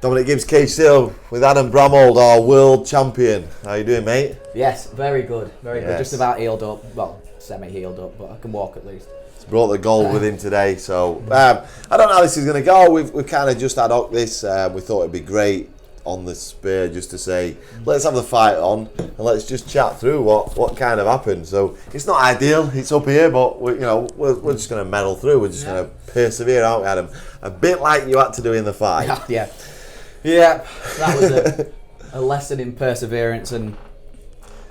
Dominic Gibbs cage still with Adam Bramhald, our world champion. How you doing, mate? Yes, very good, very good. Just about healed up, well, semi-healed up, but I can walk at least. He's brought the gold with him today, so I don't know how this is going to go. We've kind of just ad hoc this. We thought it'd be great on the spur just to say, let's have the fight on and let's just chat through what kind of happened. So it's not ideal, it's up here, but we're just going to muddle through. We're just going to persevere, aren't we, Adam? A bit like you had to do in the fight. Yeah, that was a lesson in perseverance and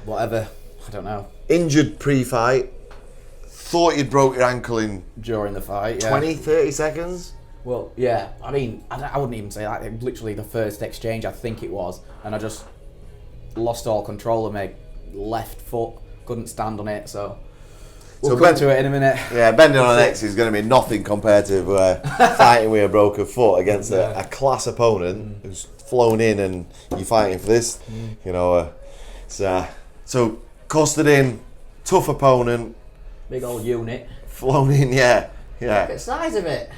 whatever, I don't know. Injured pre-fight, thought you'd broke your ankle in during the fight, 20, 30 seconds? Well, yeah, I mean, I wouldn't even say that. Literally the first exchange, I think it was, and I just lost all control of my left foot, couldn't stand on it, so we'll come to it in a minute. Yeah, bending on an X is going to be nothing compared to fighting with a broken foot against a class opponent who's flown in and you're fighting for this. So Kostadin, tough opponent. Big old unit. Flown in, yeah. Look at the size of it.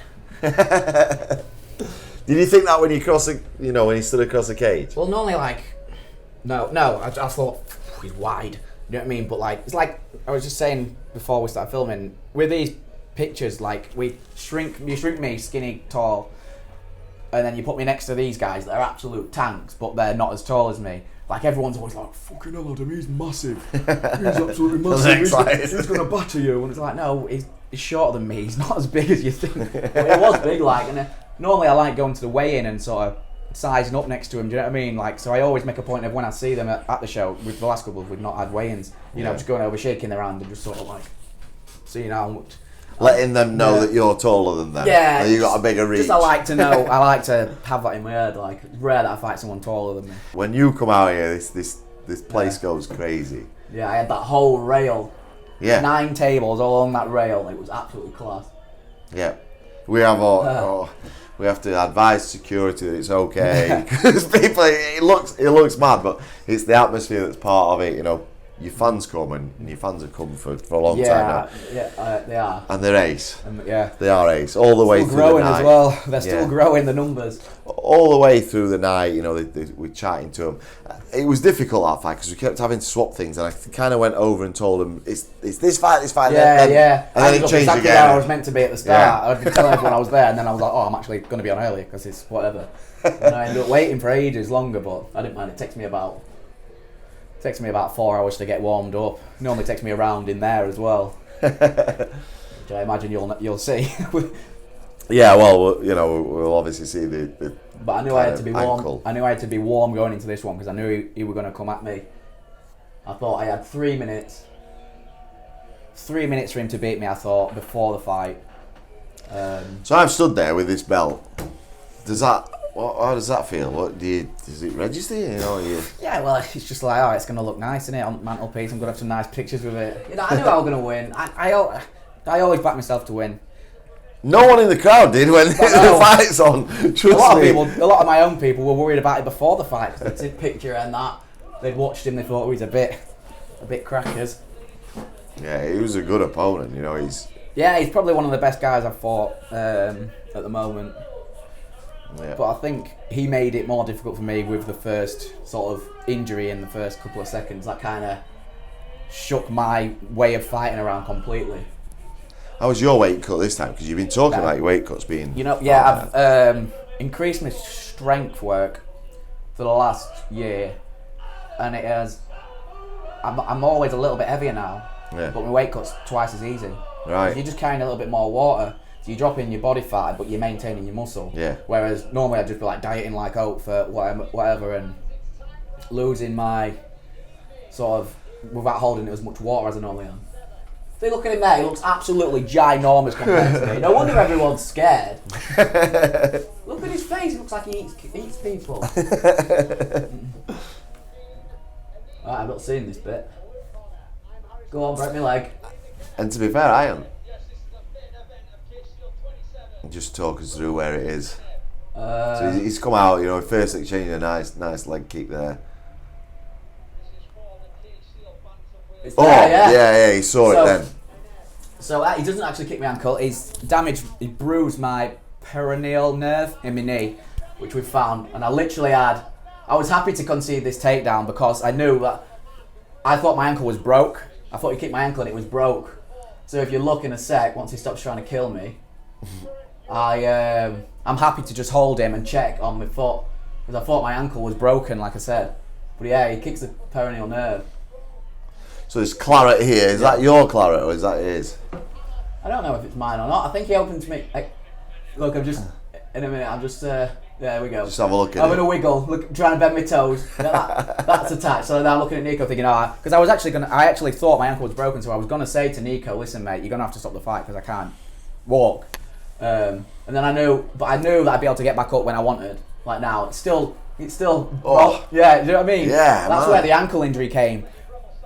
Did you think that when you when you stood across the cage? Well, normally, I thought he's wide. You know what I mean? But it's like I was just saying before we started filming. With these pictures, you shrink me skinny, tall, and then you put me next to these guys that are absolute tanks, but they're not as tall as me. Like everyone's always like, fucking hell, Adam, he's massive. He's absolutely massive. He's gonna batter you. And it's like, no, he's shorter than me. He's not as big as you think. But it was big, and normally I like going to the weigh-in and sort of sizing up next to him. Do you know what I mean? So I always make a point of when I see them at the show. With the last couple, we've not had weigh-ins. Just going over, shaking their hand, and just sort of seeing how much. Letting them know that you're taller than them. Yeah, that you got a bigger reach. Just I like to know. I like to have that in my head. It's rare that I fight someone taller than me. When you come out here, this place goes crazy. Yeah, I had that whole rail. Yeah. 9 tables all along that rail. It was absolutely class. Yeah. We have we have to advise security that it's okay because people, it looks mad, but it's the atmosphere that's part of it. Your fans come and your fans have come for a long time now. Yeah, they are. And they're ace. Yeah. They are ace all the way through the night. Growing as well. They're still growing the numbers. All the way through the night, we're chatting to them. It was difficult that fight because we kept having to swap things, and I kind of went over and told them it's this fight. Yeah. And then it changed exactly again. Where I was meant to be at the start. I'd been telling everyone I was there, and then I was like, I'm actually going to be on early because it's whatever. And I ended up waiting for ages longer, but I didn't mind. It takes me about 4 hours to get warmed up. Normally takes me around in there as well. Which I imagine you'll see. Yeah, well, we'll obviously see the. But I knew I had to be warm. Ankle. I knew I had to be warm going into this one because I knew he were going to come at me. I thought I had 3 minutes. 3 minutes for him to beat me. I thought before the fight. So I've stood there with this belt. How does that feel? Does it register? Yeah, well, it's just like, it's going to look nice, isn't it? On the mantelpiece, I'm going to have some nice pictures with it. I knew I was going to win. I always back myself to win. No one in the crowd did when the fight's on. Trust me. A lot of my own people were worried about it before the fight because they'd picture and that they'd watched him. They thought he's a bit crackers. Yeah, he was a good opponent. He's probably one of the best guys I've fought at the moment. Yeah. But I think he made it more difficult for me with the first sort of injury in the first couple of seconds. That kind of shook my way of fighting around completely. How was your weight cut this time? Because you've been talking about your weight cuts being... I've increased my strength work for the last year. And it has... I'm always a little bit heavier now. Yeah. But my weight cut's twice as easy. Right. You're just carrying a little bit more water. So you're dropping your body fat, but you're maintaining your muscle. Yeah. Whereas normally I'd just be dieting like oat for whatever and losing my sort of... without holding it as much water as I normally am. If you look at him there, he looks absolutely ginormous compared to me. No wonder everyone's scared. Look at his face, he looks like he eats people. Right, I've not seen this bit. Go on, break my leg. And to be fair, I am. Just talk us through where it is. So he's come out, first exchanging a nice leg kick there. It's there, yeah, he saw it then. So he doesn't actually kick my ankle. He's damaged. He bruised my peroneal nerve in my knee, which we found, and I was happy to concede this takedown because I knew that I thought my ankle was broke. I thought he kicked my ankle and it was broke. So if you look in a sec, once he stops trying to kill me, I'm happy to just hold him and check on my foot because I thought my ankle was broken, like I said. But yeah, he kicks the peroneal nerve. So there's claret here. Is that your claret or is that his? I don't know if it's mine or not. I think he opened to me. Look, I'm just in a minute. I'm just there we go. Just have a look at I'm gonna wiggle, trying to bend my toes. That's attached. So now I'm looking at Nico, thinking, because I actually thought my ankle was broken, so I was gonna say to Nico, listen, mate, you're gonna have to stop the fight because I can't walk. And then I knew that I'd be able to get back up when I wanted. Like now, it's still. Oh. Yeah, do you know what I mean? Yeah, that's where the ankle injury came,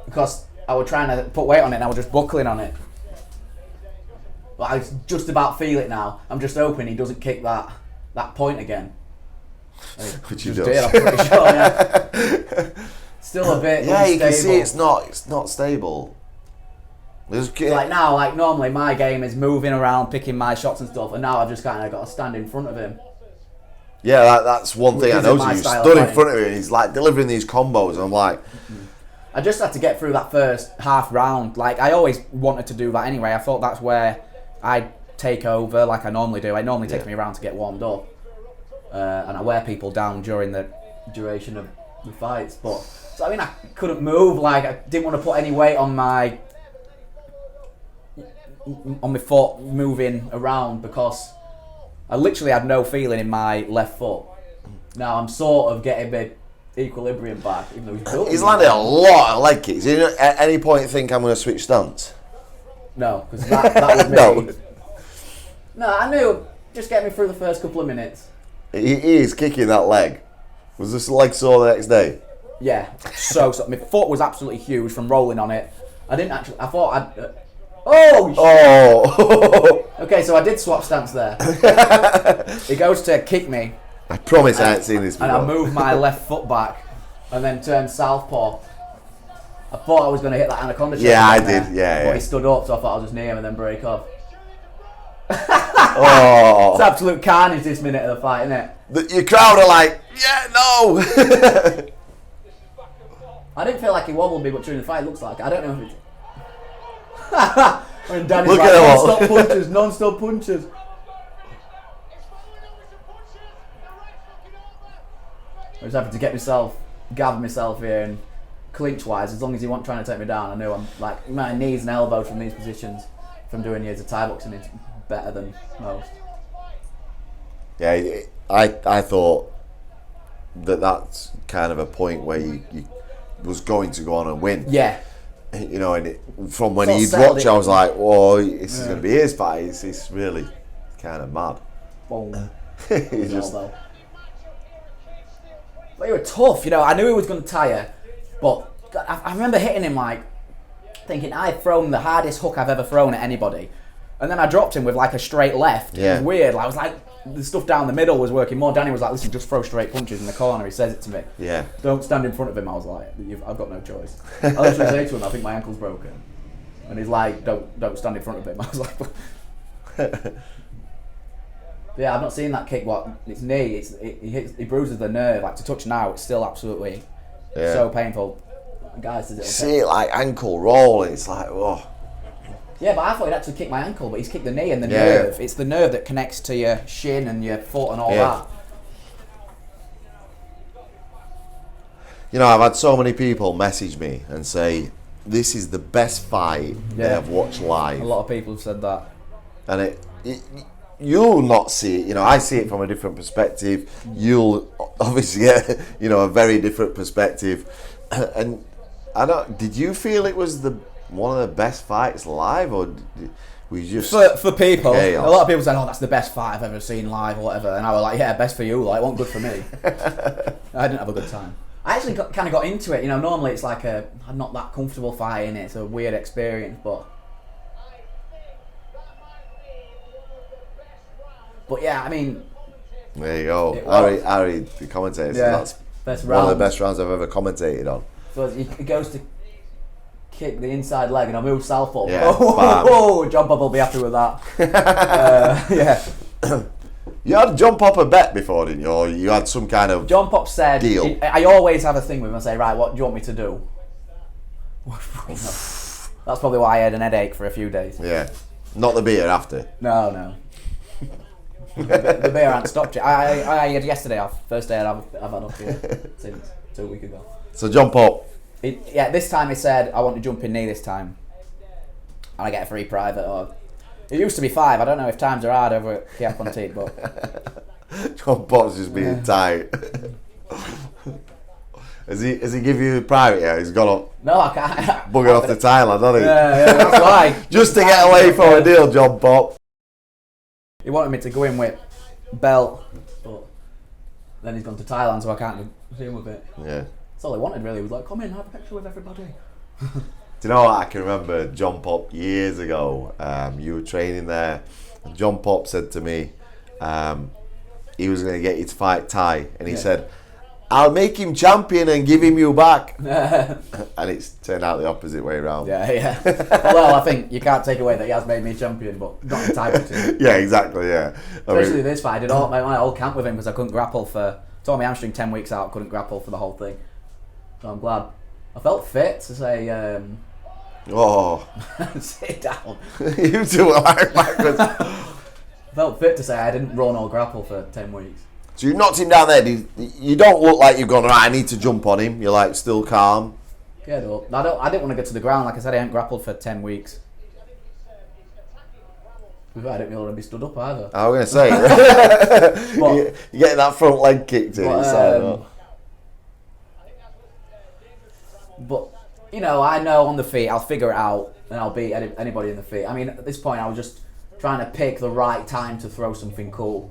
because I was trying to put weight on it and I was just buckling on it. But I just about feel it now. I'm just hoping he doesn't kick that point again. Which he just does. did, I'm pretty sure. Yeah. Still a bit. Yeah, unstable. you can see it's not stable. Like now, like normally my game is moving around, picking my shots and stuff, and now I've just kind of got to stand in front of him. Yeah, that's one thing I noticed. You stood in front of him and he's like delivering these combos and I'm like... I just had to get through that first half round. Like I always wanted to do that anyway. I thought that's where I'd take over like I normally do. It normally takes me around to get warmed up. And I wear people down during the duration of the fights. But so I mean I couldn't move, like I didn't want to put any weight on my foot moving around because I literally had no feeling in my left foot. Now I'm sort of getting my equilibrium back, even though he's landed a lot of leg kicks. Did you at any point think I'm going to switch stance? No, because that was me. No, I knew, just get me through the first couple of minutes. He is kicking that leg. Was this leg sore the next day? Yeah, so my foot was absolutely huge from rolling on it. I thought I'd... Oh! Okay, so I did swap stance there. He goes to kick me. I promise I ain't seen this before. And I moved my left foot back and then turned southpaw. I thought I was going to hit that anaconda. Yeah, I did. Yeah, but he stood up, so I thought I'll just knee him and then break off. Oh! It's absolute carnage this minute of the fight, isn't it? Your crowd are like, yeah, no! I didn't feel like he wobbled me, but during the fight, it looks like. I don't know if it's... When Danny's Look like, at non-stop punches. I was having to gather myself here and clinch-wise, as long as he wasn't trying to take me down, I knew I'm like, my knees and elbows from these positions, from doing years of Thai boxing, it's better than most. Yeah, I thought that's kind of a point where you was going to go on and win. Yeah. You know, and from when he'd watch, I was like, whoa, this is going to be his fight. It's really kind of mad. Boom. He's just... But he was tough, you know. I knew he was going to tire, but I remember hitting him like, thinking I'd thrown the hardest hook I've ever thrown at anybody. And then I dropped him with like a straight left. Yeah. It was weird. I was like, the stuff down the middle was working more. Danny was like, listen, just throw straight punches in the corner. He says it to me. Yeah. Don't stand in front of him. I was like, I've got no choice. I literally say to him, I think my ankle's broken. And he's like, don't stand in front of him. I was like... Yeah, I've not seen that kick. It's knee. He bruises the nerve. Like to touch now, it's still absolutely so painful. Guys, does it? See it like ankle roll, and it's like, oh. Yeah, but I thought he'd actually kick my ankle, but he's kicked the knee and the nerve. It's the nerve that connects to your shin and your foot and all that. You know, I've had so many people message me and say, "This is the best fight they have watched live." A lot of people have said that, and you'll not see it. You know, I see it from a different perspective. You'll obviously get, you know, a very different perspective. And did you feel it was one of the best fights live, or were you just for people? chaos? A lot of people said, "Oh, that's the best fight I've ever seen live," or whatever. And I was like, "Yeah, best for you. Like, it wasn't good for me." I didn't have a good time. I actually kind of got into it. You know, normally it's like I'm not that comfortable fighting it. It's a weird experience, But yeah, I mean... There you go. Harry, the commentator, says that's one of the best rounds I've ever commentated on. So he goes to kick the inside leg and I move southpaw. Yeah, John Bob will be happy with that. Yeah. You had a John Pop a bet before, didn't you? Or you had some kind of John Pop said, deal. I always have a thing with him. I say, right, what do you want me to do? That's probably why I had an headache for a few days. Yeah. Not the beer after. No. The beer hadn't stopped yet. I had yesterday off. First day I've had off here since 2 weeks ago. So John Pop. This time he said, I want to jump in knee this time. And I get a free private. Or it used to be 5. I don't know if times are hard over at Kia Conti, but... John Pop's just being tight. Has he give you a private yet? He's gone up. No, I can't. Bugger off to Thailand, hasn't he? Yeah, that's why. Just to get away from a deal, John Pop. He wanted me to go in with belt, but then he's gone to Thailand, so I can't do him with it. Yeah. That's all he wanted, really. He was like, come in, have a picture with everybody. Do you know what? I can remember John Pop years ago. You were training there, and John Pop said to me, he was going to get you to fight Thai, and he said, I'll make him champion and give him you back. And it's turned out the opposite way around. Yeah. Well, I think you can't take away that he has made me champion, but not in Thai boxing. Yeah, exactly, yeah. Especially this fight. I did all my whole camp with him because I couldn't grapple tore my hamstring 10 weeks out, couldn't grapple for the whole thing. So I'm glad. I felt fit to say, sit down. You two were like backwards. I felt fit to say I didn't run or grapple for 10 weeks. So you knocked him down there. You don't look like you've gone, right, I need to jump on him. You're like still calm. Yeah, I didn't want to get to the ground. Like I said, I hadn't grappled for 10 weeks. I didn't really want to be stood up either. I was going to say. You're getting that front leg kicked in. But, you know, I know on the feet, I'll figure it out and I'll beat anybody in the feet. I mean, at this point, I was just trying to pick the right time to throw something cool.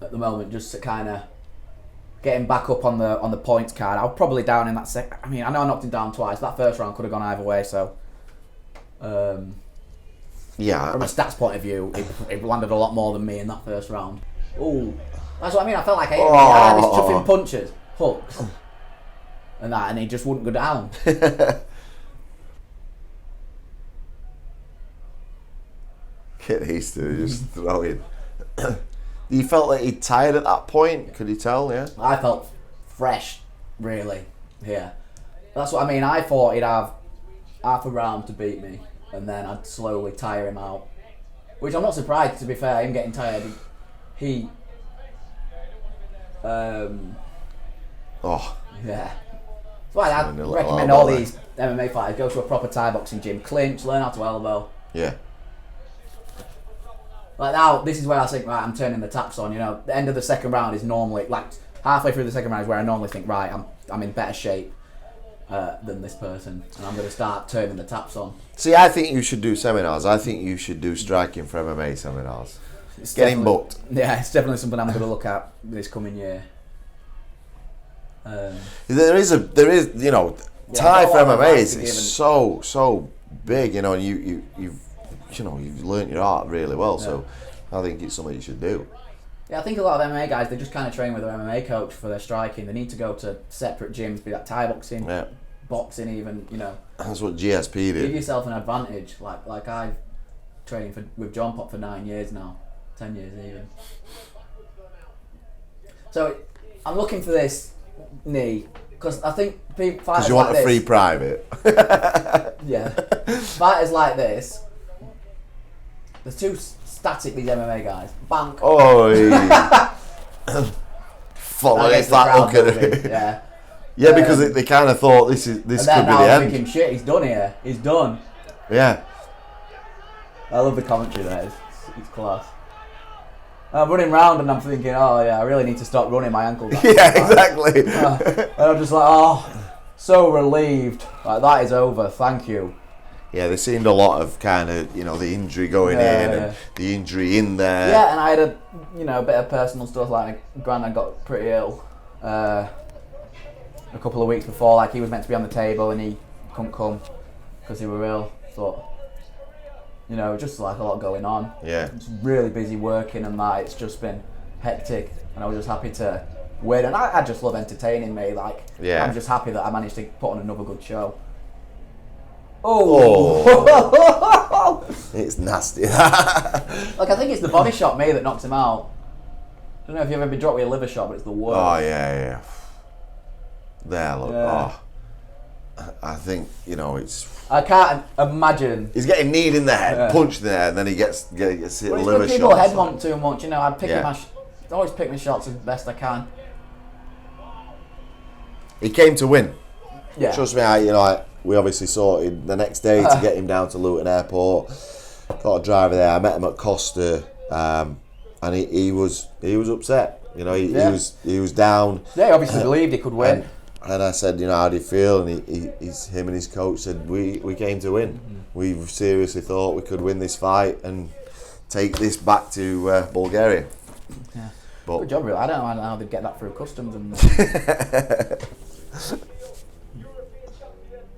At the moment, just to kind of getting back up on the points card. I was probably down in that second. I mean, I know I knocked him down twice. That first round could have gone either way. So, yeah. From a stats point of view, it landed a lot more than me in that first round. Oh, that's what I mean. I felt like I hit him. I had his chuffing punches, hooks, and he just wouldn't go down. Get these two just throwing. You felt like he'd tired at that point? Could you tell, yeah? I felt fresh, really, here. That's what I mean. I thought he'd have half a round to beat me, and then I'd slowly tire him out. Which I'm not surprised, to be fair, him getting tired. Yeah. That's why I recommend all these MMA fighters go to a proper Thai boxing gym, clinch, learn how to elbow. Yeah. Like now, this is where I think, right, I'm turning the taps on. You know, the end of the second round is normally, like, halfway through the second round is where I normally think, right, I'm in better shape than this person, and I'm going to start turning the taps on. See, I think you should do seminars. I think you should do striking for MMA seminars. Getting booked. Yeah, it's definitely something I'm going to look at this coming year. There is, you know, Thai for MMA is so big, you know, and you've learnt your art really well, so I think it's something you should do. Yeah, I think a lot of MMA guys, they just kind of train with their MMA coach for their striking. They need to go to separate gyms, be that Thai boxing, boxing even, you know. That's what GSP did. Give yourself an advantage. Like I've trained with John Pop for 9 years now, 10 years even. So I'm looking for this knee because I think fighters because you want a free private. Yeah, fighters like this. There's too static, these MMA guys. Bank. Oh, follow it's that look at it. Yeah. Yeah, because they kind of thought this could be the end. I'm thinking, shit, he's done here. He's done. Yeah. I love the commentary there. It's class. I'm running round and I'm thinking, oh yeah, I really need to stop running. My ankle. Yeah, exactly. And I'm just like, oh, so relieved. Like, that is over. Thank you. Yeah, there seemed a lot of kind of, you know, the injury going in and the injury in there. Yeah, and I had a bit of personal stuff. Like, my granddad got pretty ill a couple of weeks before. Like, he was meant to be on the table and he couldn't come because he were ill. So, you know, just like a lot going on. Yeah. It's really busy working and that. It's just been hectic, and I was just happy to win. And I just love entertaining me. Like, I'm just happy that I managed to put on another good show. Oh! It's nasty. Like, I think it's the body shot me that knocked him out. I don't know if you've ever been dropped with a liver shot, but it's the worst. Oh, yeah. There, look. Yeah. Oh. I think, it's... I can't imagine. He's getting kneed in the head, punched in the head, and then he gets hit Well, liver it's shot. when people head want too much, I'd pick always pick my shots as best I can. He came to win. Yeah. Trust me, we obviously sorted the next day to get him down to Luton Airport. Got a driver there. I met him at Costa, and he was upset. He was down. Yeah, he obviously believed he could win. And I said, how do you feel? And him and his coach said, we came to win. We seriously thought we could win this fight and take this back to Bulgaria. Yeah. But, good job, really. I don't know how they'd get that through customs. And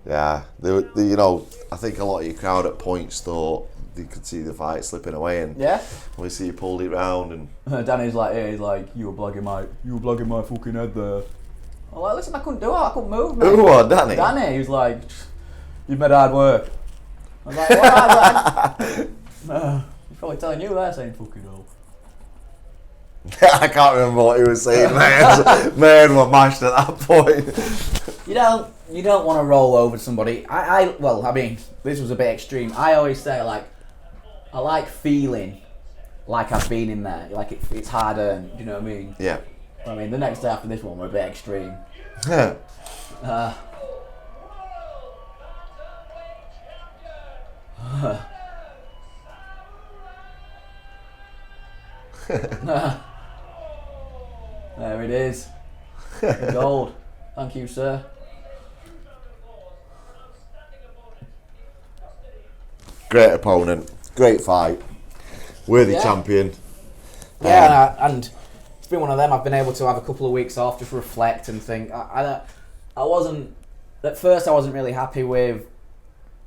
yeah, I think a lot of your crowd at points thought they could see the fight slipping away, and obviously he pulled it round. And Danny's like, you were blogging my fucking head there. I'm like, listen, I couldn't do it. I couldn't move, mate. Who was Danny? Danny. He was like, you've made hard work. I was like, what? He's probably telling you that, saying fucking hell. I can't remember what he was saying. Man were mashed at that point. You don't want to roll over somebody. I mean, this was a bit extreme. I always say, like, I like feeling like I've been in there. Like it's hard earned. Do you know what I mean? Yeah. I mean, the next day after this one were a bit extreme. Yeah. There it is. The gold. Thank you, sir. Great opponent. Great fight. Worthy champion. Yeah, and it's been one of them. I've been able to have a couple of weeks off, just reflect and think. I wasn't at first. I wasn't really happy with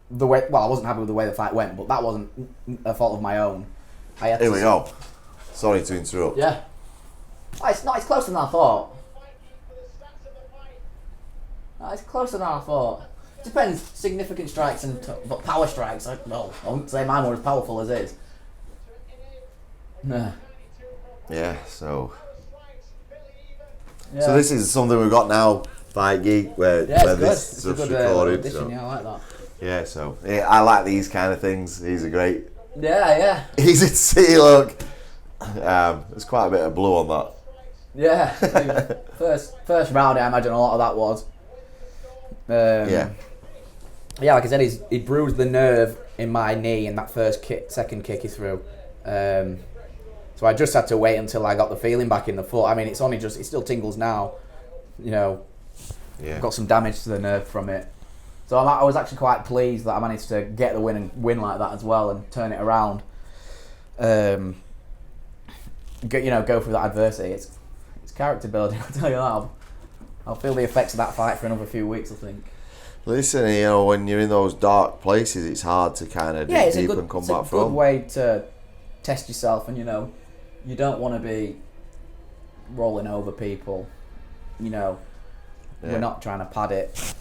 the way. Well, I wasn't happy with the way the fight went, but that wasn't a fault of my own. Here we go. Sorry to interrupt. Yeah. It's closer than I thought. It's closer than I thought. Depends. Significant strikes but power strikes. I wouldn't say mine were as powerful as his. Nah. Yeah. So this is something we've got now. Fight Geek, where this stuff's recorded. Addition, yeah, I like that. Yeah. So I like these kind of things. These are great. Yeah. Easy to see. Look. There's quite a bit of blue on that. Yeah. First round, I imagine a lot of that was. Yeah, like I said, he bruised the nerve in my knee in that second kick he threw. So I just had to wait until I got the feeling back in the foot. I mean, it still tingles now. Got some damage to the nerve from it. So I was actually quite pleased that I managed to get the win and win like that as well and turn it around. Go through that adversity. It's character building. I'll tell you that. I'll feel the effects of that fight for another few weeks, I think. Listen, when you're in those dark places, it's hard to kind of dig deep and come back from. It's a good way to test yourself, and you don't want to be rolling over people. We're not trying to pad it.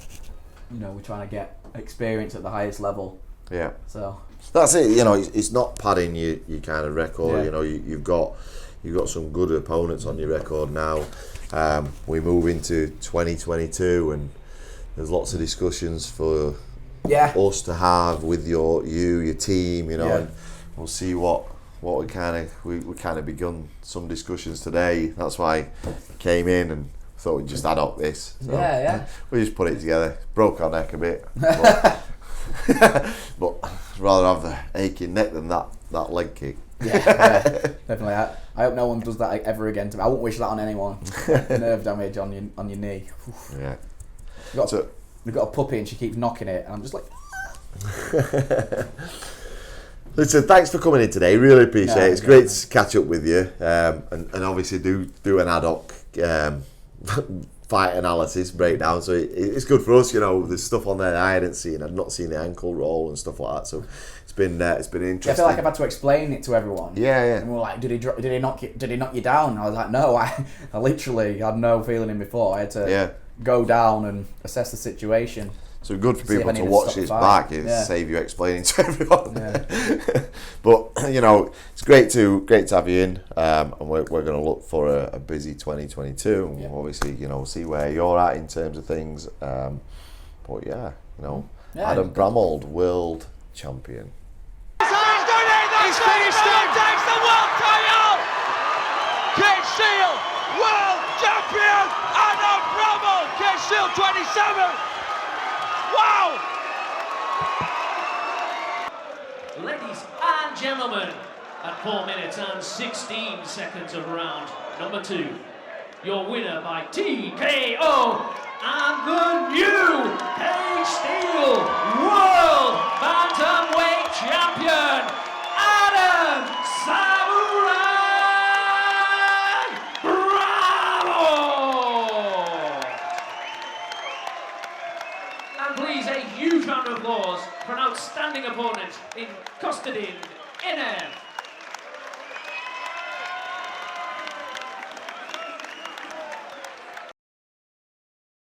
We're trying to get experience at the highest level. Yeah. So that's it. It's not padding your kind of record. Yeah. You've got some good opponents on your record now. We move into 2022, and there's lots of discussions for us to have with your team, and we'll see what we kind of begun some discussions today. That's why I came in and thought we'd just add up this. So we just put it together. Broke our neck a bit, but rather have the aching neck than that leg kick. Yeah, definitely. I hope no one does that ever again to me. I wouldn't wish that on anyone. Nerve damage on your knee. Yeah. We've got a puppy and she keeps knocking it, and I'm just like. Listen, thanks for coming in today. Really appreciate it. It's great to catch up with you, and obviously do an ad hoc fight analysis breakdown. So it's good for us. There's stuff on there that I hadn't seen. I'd not seen the ankle roll and stuff like that. So it's been interesting. I feel like I've had to explain it to everyone. Yeah. And we're like, did he knock you down? And I was like, no, I literally had no feeling in before. I had to go down and assess the situation. So good for See if people I to need to watch stop this the fight. back. It Yeah. save you explaining to everyone. Yeah. But you know, it's great to have you in, and we're going to look for a busy 2022. And we'll obviously, you know, see where you're at in terms of things. But yeah, you know, Adam Bramhald, world champion. He's finished it! Takes the world title! Clinching, world champion! Adam Bramhald, Clinching 27! Wow! Ladies and gentlemen, at 4 minutes and 16 seconds of round number 2, your winner by TKO and the new Cage Steel World Bantamweight Champion, Adam Samurai Bramhald! And please, a huge round of applause for an outstanding opponent in Kostadin Enev.